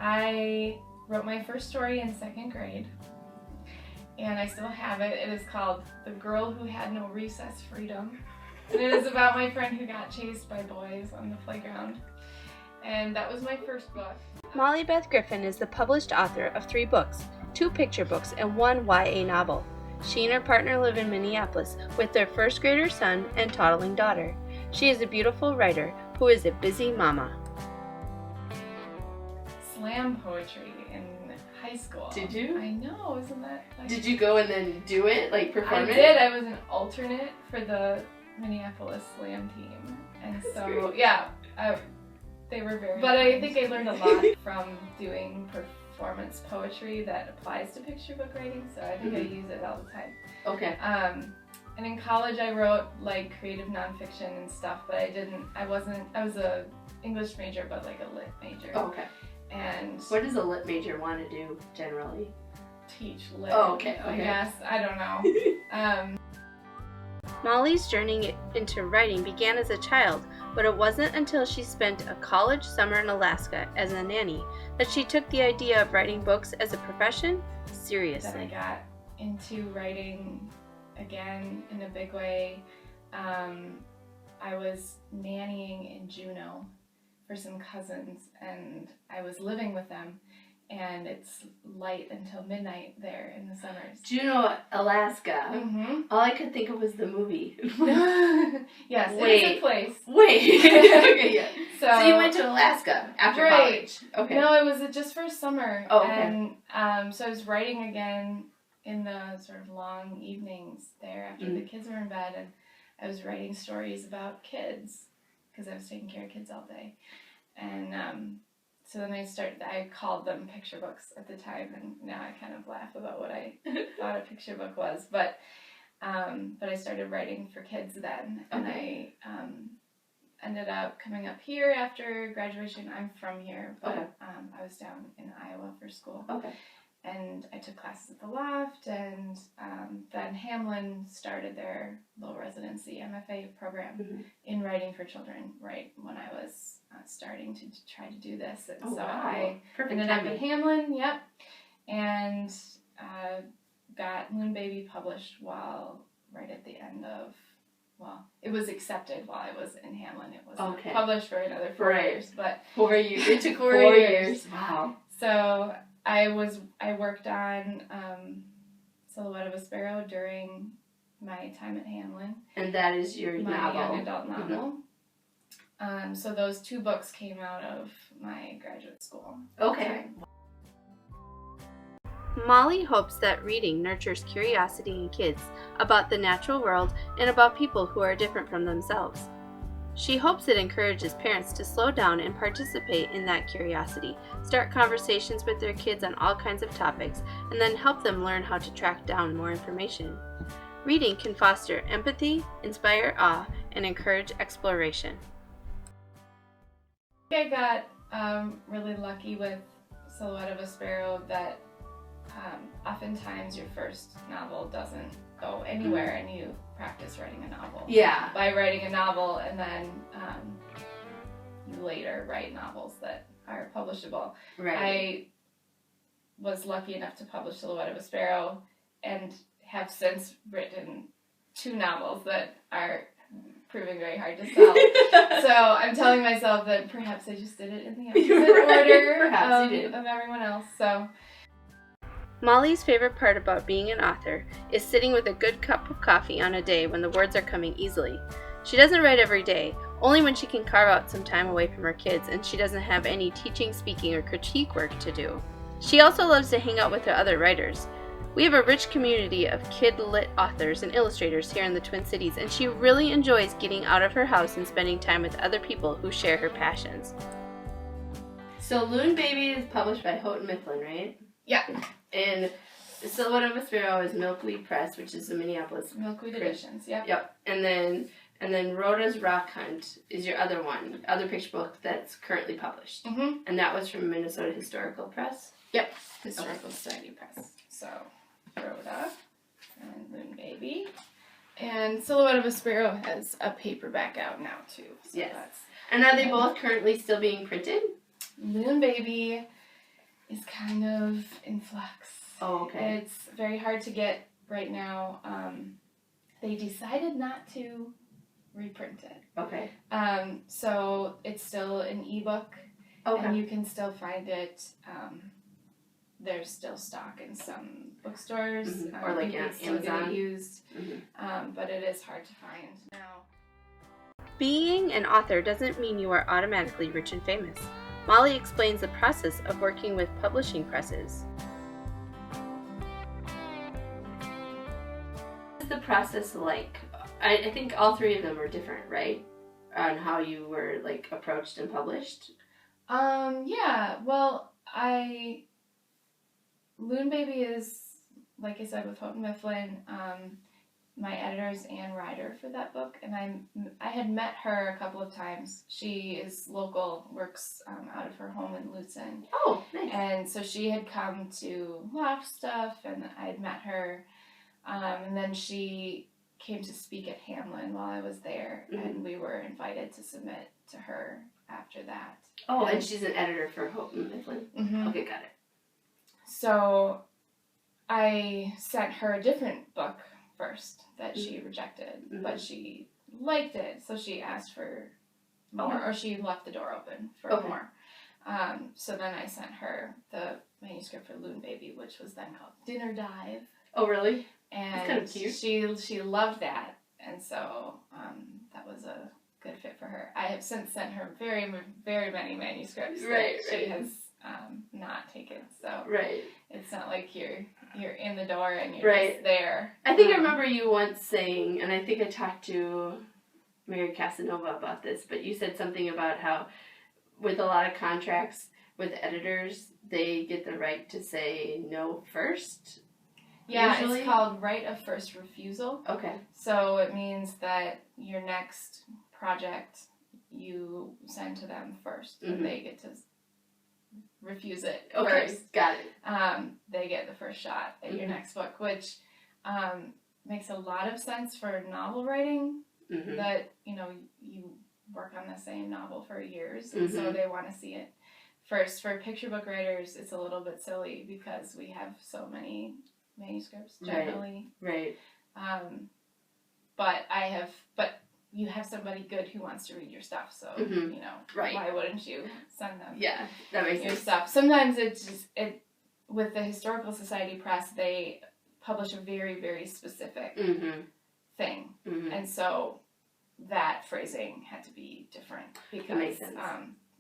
I wrote my first story in 2nd grade, and I still have it. It is called The Girl Who Had No Recess Freedom. And it is about my friend who got chased by boys on the playground. And that was my first book. Molly Beth Griffin is the published author of 3 books, 2 picture books, and 1 YA novel. She and her partner live in Minneapolis with their 1st grader son and toddling daughter. She is a beautiful writer who is a busy mama. Slam poetry in high school. Did you? I know, isn't that like... Did you go and then do it, like perform it? I did. I was an alternate for the Minneapolis Slam team. And That's so, great. yeah, they were very But I think I learned a lot from doing performance poetry that applies to picture book writing, so I think I use it all the time. Okay. And in college I wrote like creative nonfiction and stuff, but I was a English major, but like a lit major. Oh, okay. And what does a lit major want to do generally? teach lit. Oh, okay. I guess. I don't know. Molly's journey into writing began as a child, but it wasn't until she spent a college summer in Alaska as a nanny that she took the idea of writing books as a profession seriously. That I got into writing again in a big way. I was nannying in Juneau for some cousins, and I was living with them, and it's light until midnight there in the summers. Juneau, Alaska. Mm-hmm. All I could think of was the movie. Yes, Wait. it's a place. Wait. Okay, yeah. So you went to Alaska after right. college. Okay. No, it was just for summer. Oh, okay. And so I was writing again in the sort of long evenings there after the kids were in bed, and I was writing stories about kids because I was taking care of kids all day. And so then I called them picture books at the time, and now I kind of laugh about what I thought a picture book was. But I started writing for kids then, and I ended up coming up here after graduation. I'm from here, but I was down in Iowa for school. Okay. And I took classes at the Loft, and then Hamlin started their low residency MFA program in writing for children right when I was starting to try to do this. And so I ended up at Hamlin, and got Moon Baby published right at the end of, it was accepted while I was in Hamlin. It was published for another 4 years, but 4 years. It took 4 years. Wow. So I worked on Silhouette of a Sparrow during my time at Hamlin. And that is your my novel. young adult novel. So those 2 books came out of my graduate school. Okay. Molly hopes that reading nurtures curiosity in kids about the natural world and about people who are different from themselves. She hopes it encourages parents to slow down and participate in that curiosity, start conversations with their kids on all kinds of topics, and then help them learn how to track down more information. Reading can foster empathy, inspire awe, and encourage exploration. I got really lucky with Silhouette of a Sparrow that oftentimes your first novel doesn't go anywhere, and you practice writing a novel. Yeah. By writing a novel, and then you later write novels that are publishable. Right. I was lucky enough to publish Silhouette of a Sparrow, and have since written 2 novels that are proving very hard to sell. So I'm telling myself that perhaps I just did it in the opposite order of everyone else. So Molly's favorite part about being an author is sitting with a good cup of coffee on a day when the words are coming easily. She doesn't write every day, only when she can carve out some time away from her kids and she doesn't have any teaching, speaking, or critique work to do. She also loves to hang out with her other writers. We have a rich community of kid-lit authors and illustrators here in the Twin Cities, and she really enjoys getting out of her house and spending time with other people who share her passions. So Loon Baby is published by Houghton Mifflin, right? Yeah. And Silhouette of a Sparrow is Milkweed Press, which is the Minneapolis Milkweed Editions. Yep. Yep. And then Rhoda's Rock Hunt is your other picture book that's currently published. Mm-hmm. And that was from Minnesota Historical Press. Yep. Historical Society Press. So Rhoda and Moon Baby. And Silhouette of a Sparrow has a paperback out now too. So yes. And are they both currently still being printed? Moon Baby is kind of in flux. Oh, okay. It's very hard to get right now. They decided not to reprint it. Okay. So it's still an ebook, and you can still find it. There's still stock in some bookstores, or like you on can still Amazon. get it used, but it is hard to find now. Being an author doesn't mean you are automatically rich and famous. Molly explains the process of working with publishing presses. What is the process like? I think all three of them are different, right? On how you were like approached and published. Yeah. Well, Loon Baby is, like I said, with Houghton Mifflin, my editor's Ann Ryder for that book, and I had met her a couple of times. She is local, works out of her home in Lutzen. Oh, nice. And so she had come to Loft Stuff, and I had met her, and then she came to speak at Hamlin while I was there, and we were invited to submit to her after that. Oh, and she's an editor for Houghton Mifflin. Mm-hmm. Okay, got it. So I sent her a different book first that she rejected, but she liked it, so she asked for more, or she left the door open for more. So then I sent her the manuscript for Loon Baby, which was then called Dinner Dive. Oh, really? And that's kind of cute. She loved that, and so that was a good fit for her. I have since sent her very, very many manuscripts that she has not taken. So it's not like you're in the door and you're just there. I think I remember you once saying, and I think I talked to Mary Casanova about this, but you said something about how with a lot of contracts with editors, they get the right to say no first. Yeah, usually? It's called right of first refusal. Okay. So it means that your next project you send to them first, and they get to refuse it first. Got it. They get the first shot at your next book, which makes a lot of sense for novel writing. That you work on the same novel for years, and so they want to see it first. For picture book writers, it's a little bit silly because we have so many manuscripts generally. Right. But you have somebody good who wants to read your stuff, so why wouldn't you send them? Yeah, that makes your sense. stuff. Sometimes it with the Historical Society Press, they publish a very, very specific thing, and so that phrasing had to be different because that makes sense.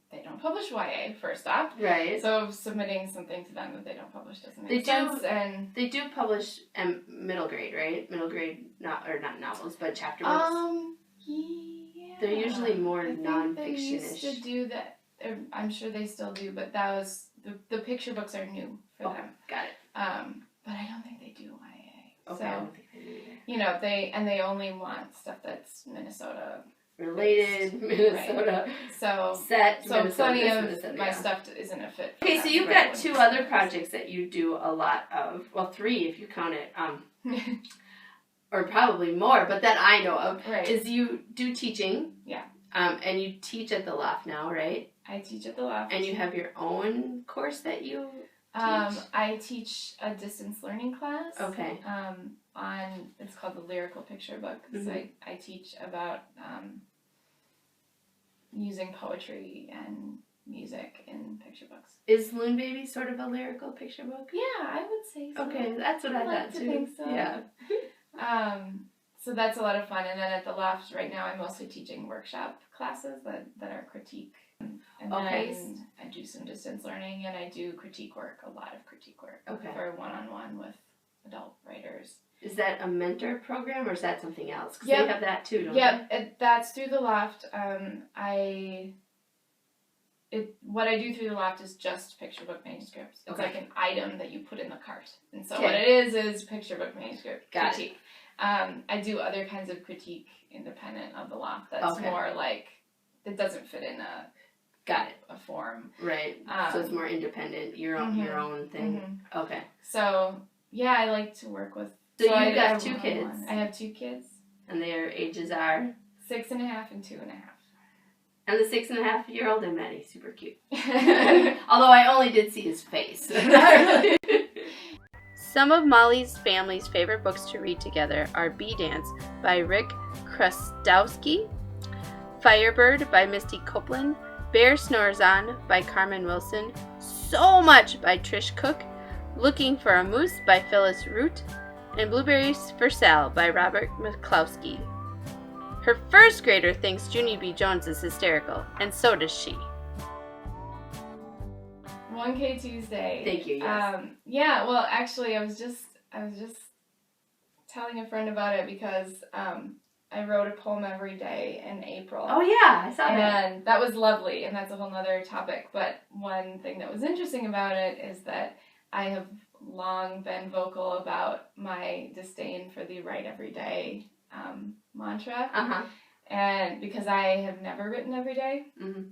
They don't publish YA, first off. Right. So submitting something to them that they don't publish doesn't make sense. And they do publish middle grade, right? Middle grade, not novels, but chapter books. Yeah. They're usually more I think non-fiction-ish. they used to do that. I'm sure they still do, but that was the picture books are new for them. Got it. But I don't think they do YA. Okay, so, I don't think they do either. they only want stuff that's Minnesota related, Minnesota. Right. So Minnesota, plenty of Minnesota, my stuff isn't a fit. Okay, so you've got two other projects that you do a lot of. Well, three if you count it. Or probably more, but that I know of. Right. Is you do teaching. Yeah. And you teach at the Loft now, right? I teach at the Loft. And you have your own course that you teach? I teach a distance learning class. Okay. It's called the Lyrical Picture Book. So I teach about using poetry and music in picture books. Is Loon Baby sort of a lyrical picture book? Yeah, I would say so. Okay, that's what I like thought to too. think so. Yeah. So that's a lot of fun. And then at the Loft right now, I'm mostly teaching workshop classes that are critique. And then I do some distance learning, and I do critique work, a lot of critique work for one-on-one with adult writers. Is that a mentor program, or is that something else? Because they have that too, don't they? That's through the Loft. What I do through the Loft is just picture book manuscripts. It's like an item that you put in the cart. And so what it is picture book manuscript critique. I do other kinds of critique independent of the Loft. That's more like, it doesn't fit in a form. Right. So it's more independent, your own thing. Okay. So, yeah, I like to work with... So you've got 2 kids. I have 2 kids. And their ages are? 6.5 and 2.5. And the 6.5-year-old in Maddie, super cute. Although I only did see his face. Some of Molly's family's favorite books to read together are Bee Dance by Rick Krastowski, Firebird by Misty Copeland, Bear Snores On by Carmen Wilson, So Much by Trish Cook, Looking for a Moose by Phyllis Root, and Blueberries for Sal by Robert McCloskey. Her first grader thinks Junie B. Jones is hysterical, and so does she. 1K Tuesday. Thank you. Yes. Yeah. Well, actually, I was just telling a friend about it because I wrote a poem every day in April. Oh yeah, I saw that. And that was lovely, and that's a whole nother topic. But one thing that was interesting about it is that I have long been vocal about my disdain for the write every day mantra. And because I have never written every day. Mm-hmm.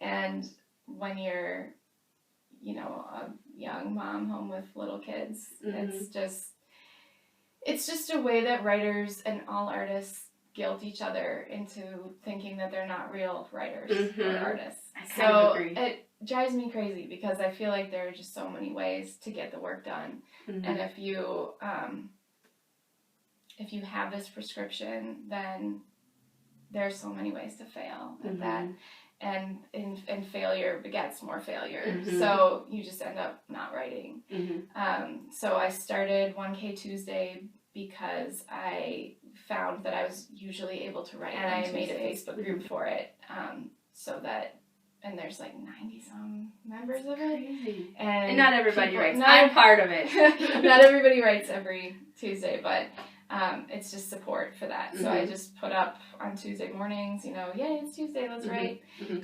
And when you're, a young mom home with little kids, Mm-hmm. it's just a way that writers and all artists guilt each other into thinking that they're not real writers or artists. I kind of agree. It drives me crazy because I feel like there are just so many ways to get the work done. Mm-hmm. And if you have this prescription, then there's so many ways to fail at that. And failure begets more failure. Mm-hmm. So you just end up not writing. Mm-hmm. So I started 1K Tuesday because I found that I was usually able to write, and I made a Facebook group for it, and there's like 90-some members of it. Crazy. And not everybody writes. I'm part of it. Not everybody writes every Tuesday, but it's just support for that. So I just put up on Tuesday mornings, yay, it's Tuesday, let's write.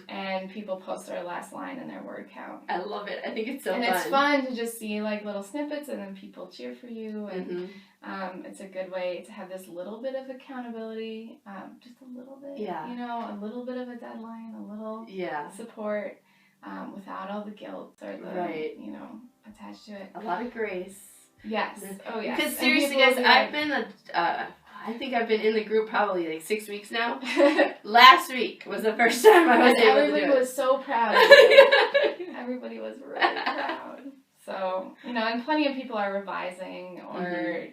And people post their last line and their word count. I love it. I think it's so fun. And it's fun to just see like little snippets, and then people cheer for you. And it's a good way to have this little bit of accountability, just a little bit, a little bit of a deadline, a little support, without all the guilt or the, attached to it. A lot of grace. Yes. Oh, yes. Because seriously, guys, I've been I think I've been in the group probably like 6 weeks now. Last week was the first time I was able to do it. Everybody was so proud of you. Everybody was really proud. So, and plenty of people are revising or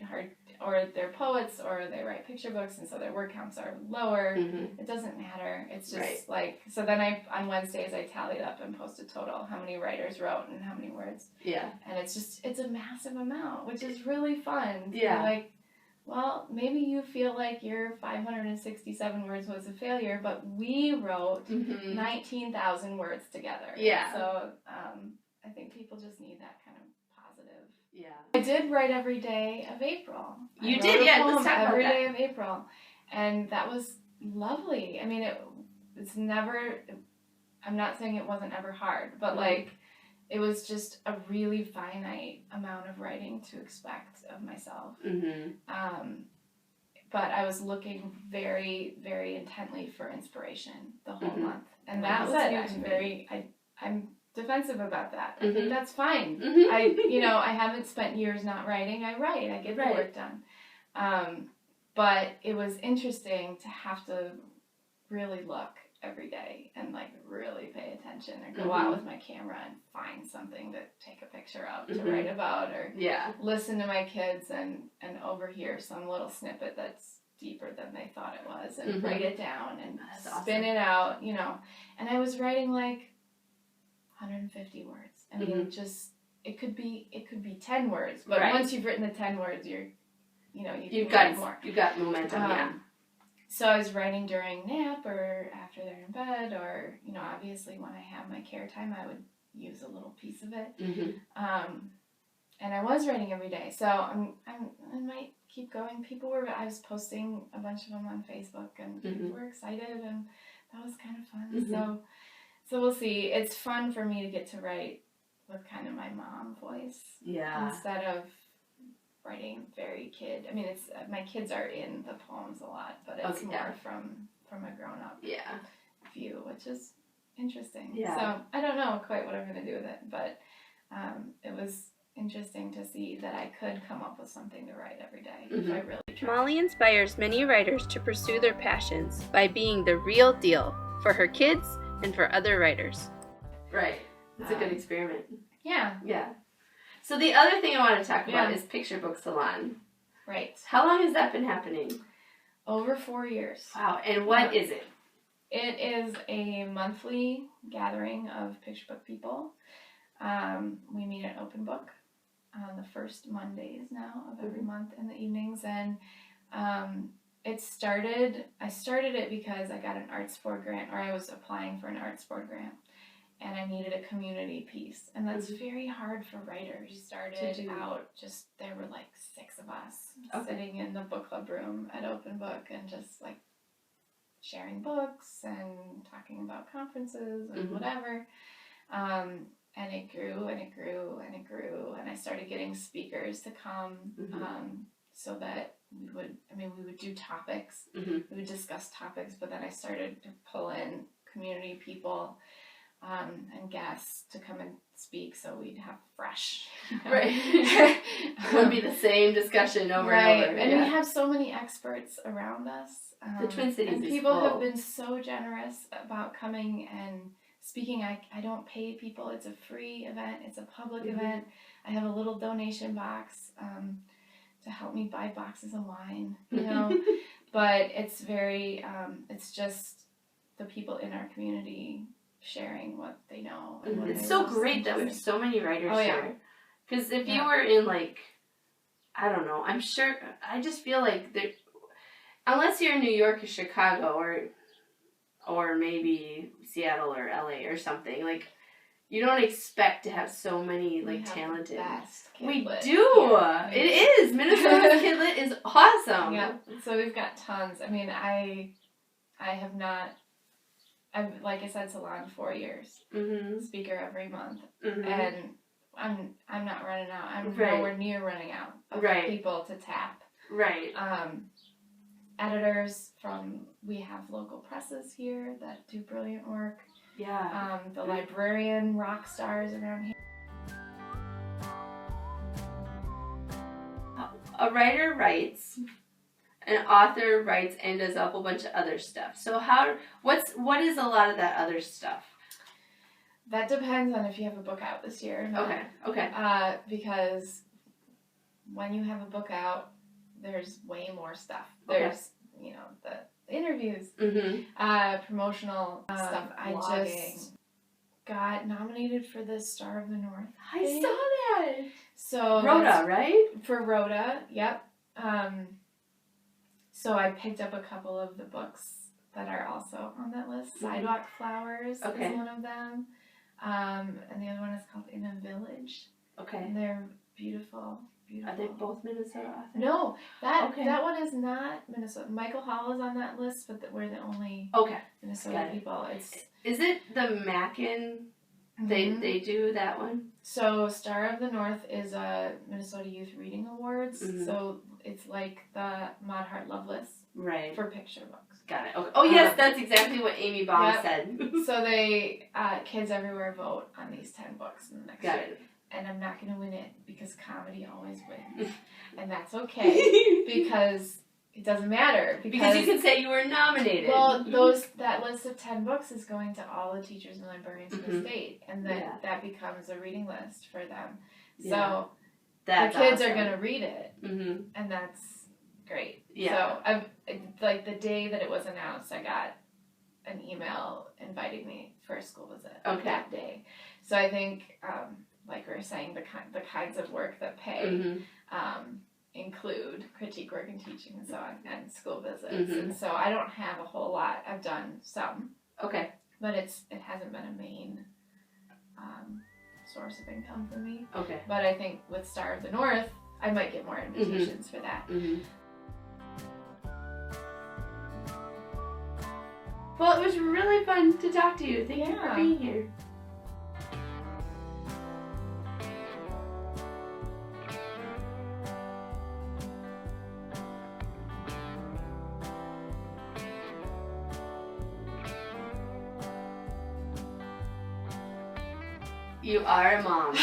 they're poets or they write picture books, and so their word counts are lower. It doesn't matter. It's just so then on Wednesdays I tallied up and posted total how many writers wrote and how many words. Yeah. And it's a massive amount, which is really fun. Yeah. Like, well, maybe you feel like your 567 words was a failure, but we wrote 19,000 words together. Yeah. So I think people just need that kind of positive. Yeah. I did write every day of April. You did, yeah. Let's talk about every that. day of April. And that was lovely. I mean, it's never, I'm not saying it wasn't ever hard, but it was just a really finite amount of writing to expect of myself. But I was looking very, very intently for inspiration the whole month. And that was I'm defensive about that. I think that's fine. I haven't spent years not writing. I write. I get the work done. But it was interesting to have to really look every day and really pay attention or go out with my camera and find something to take a picture of to write about, or listen to my kids and overhear some little snippet that's deeper than they thought it was, and write it down and spin it out, and I was writing 150 words. I mean, just it could be 10 words, but once you've written the 10 words, you've got more. You've got momentum. So I was writing during nap or after they're in bed, or obviously when I have my care time, I would use a little piece of it. And I was writing every day, so I might keep going. I was posting a bunch of them on Facebook, and people were excited, and that was kind of fun. So we'll see. It's fun for me to get to write with kind of my mom voice. Yeah. Instead of writing very kid. I mean, it's my kids are in the poems a lot, but it's more from a grown-up view, which is interesting. Yeah. So I don't know quite what I'm going to do with it, but it was interesting to see that I could come up with something to write every day if I really tried. Molly inspires many writers to pursue their passions by being the real deal for her kids and for other writers. Right. It's a good experiment. Yeah. Yeah. So the other thing I want to talk about is Picture Book Salon. Right. How long has that been happening? Over 4 years. Wow. And what is it? It is a monthly gathering of picture book people. We meet at Open Book on the first Mondays now of every month in the evenings. And I started it because I got an arts board grant, or I was applying for an arts board grant. And I needed a community piece. And that's very hard for writers. We started out there were like 6 of us sitting in the book club room at Open Book and just like sharing books and talking about conferences and whatever. And it grew and it grew and it grew. And I started getting speakers to come so that we would do topics. We would discuss topics, but then I started to pull in community people and guests to come and speak, so we'd have fresh. Right. It would be the same discussion over and over. And we have so many experts around us. The Twin Cities and is people full. have been so generous about coming and speaking. I don't pay people. It's a free event. It's a public event. I have a little donation box to help me buy boxes of wine, But it's very, it's just the people in our community sharing what they know. And what it's so great that we have so many writers here. Because if you were in, like, I don't know, I'm sure, I just feel like there, unless you're in New York or Chicago or maybe Seattle or LA or something, like, you don't expect to have so many, like, talented. We do. It is. Minnesota's Kidlit is awesome. Yeah. So we've got tons. I mean, I have not. I've, like I said, Salon 4 years. Speaker every month, and I'm not running out. I'm nowhere near running out of people to tap. Right. Editors we have local presses here that do brilliant work. Yeah. The librarian rock stars around here. A writer writes, an author writes and does a whole bunch of other stuff. So what is a lot of that other stuff? That depends on if you have a book out this year or not. Okay. Because when you have a book out, there's way more stuff. There's, the interviews, promotional stuff. I just got nominated for the Star of the North. I saw that. So Rhoda, right? For Rhoda, yep. So I picked up a couple of the books that are also on that list. Sidewalk Flowers is one of them. And the other one is called In a Village. Okay. And they're beautiful. Are they both Minnesota authors? No, that one is not Minnesota. Michael Hall is on that list, but we're the only Minnesota people. Is it the Mackin? They do that one? So Star of the North is a Minnesota Youth Reading Awards. So it's like the Maud Hart Loveless for picture books. Got it. Okay. Oh yes, that's exactly what Amy Baum said. So they kids everywhere vote on these 10 books in the next year. It. And I'm not going to win it because comedy always wins. And that's okay because it doesn't matter. Because you can say you were nominated. Well, that list of 10 books is going to all the teachers and librarians in the state. And that becomes a reading list for them. So the kids are going to read it. And that's great. Yeah. So like the day that it was announced, I got an email inviting me for a school visit that day. So I think... like we were saying, the kinds of work that pay include critique work and teaching and so on, and school visits. And so I don't have a whole lot. I've done some. Okay. But it hasn't been a main source of income for me. Okay. But I think with Star of the North, I might get more invitations for that. Well, it was really fun to talk to you. Thank you for being here. You are a mom.